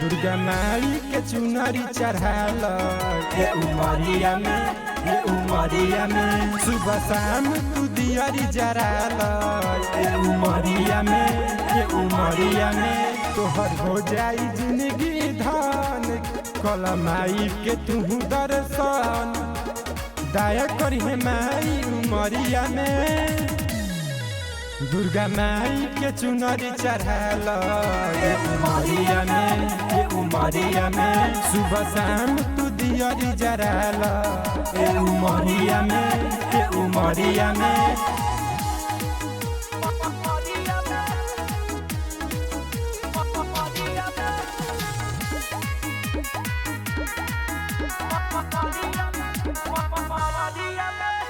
दुर्गा माई के चुनरी चढ़ाल ये उमरिया में सुबह शाम तू दियरी जराल ये उमरिया में तोहर हो जाई जिंदगी धन कल माई के तू दर्शन दया करी है माई उमरिया में। दुर्गा माई के चुनरी चढ़ाल ये उमरिया में सुबह शाम तू दियरी जराल ये उमरिया में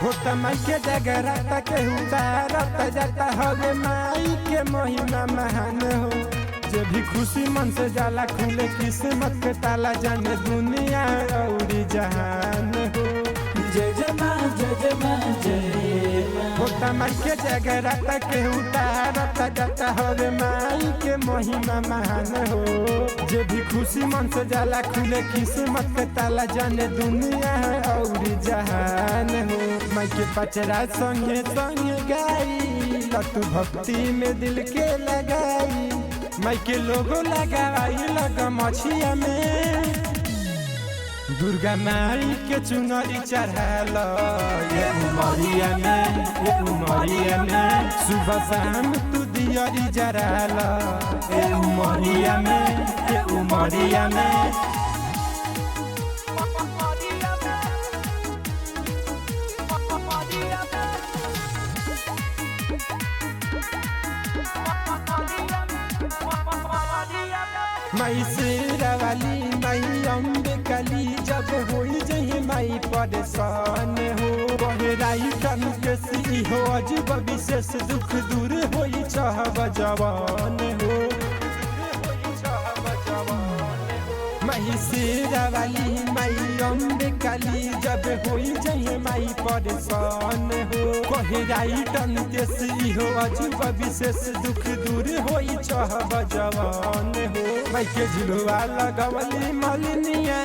होता माई के जगराता के उतारता जाता हवे माई के महिमा महान हो। जे भी खुशी मन से जाला खुले किस्मत के ताला जाने दुनिया और जहान हो। जय जय माँ होता माई के जगराता के उतारता जाता हवे माई के महिमा महान हो। जे भी खुशी मन से जाला खुले किस्मत के ताला जाने दुनिया और जहान हो। माई के पचरा संगे संगे गाई तू भक्ति में दिल के लगाई माई के लोगो लगाई लगा मछिया में। दुर्गा माई के चुनरी चढ़ाल ये उमरिया में सुबह शाम तू दियरी जराल ये उमरिया में माई शेरा वाली माई अम्बे काली जब होई जही माई परेशान हो। बहराई कन के सी हो अजीब विशेष दुख दूर होई चाहब जवान हो। माई शेरा वाली माई अम्बे काली जब होई जही माई परेशान हो। बहराई कन के सी हो अजीब विशेष दुख दूर होई चाहब जवान हो। माई के झुलुआ लगवली मलिनिया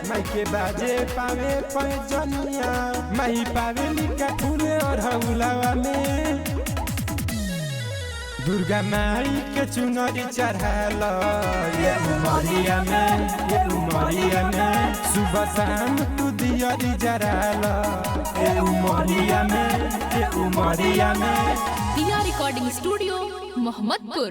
माई के बाजे पावे पैजनिया माई पावेली का फूल और हौलावा में। दुर्गा माई के चुनरी चढ़ाल ये उमरिया में सुबह शाम तू दियरी जराल ये उमरिया में। दिया रिकॉर्डिंग स्टूडियो मोहम्मदपुर।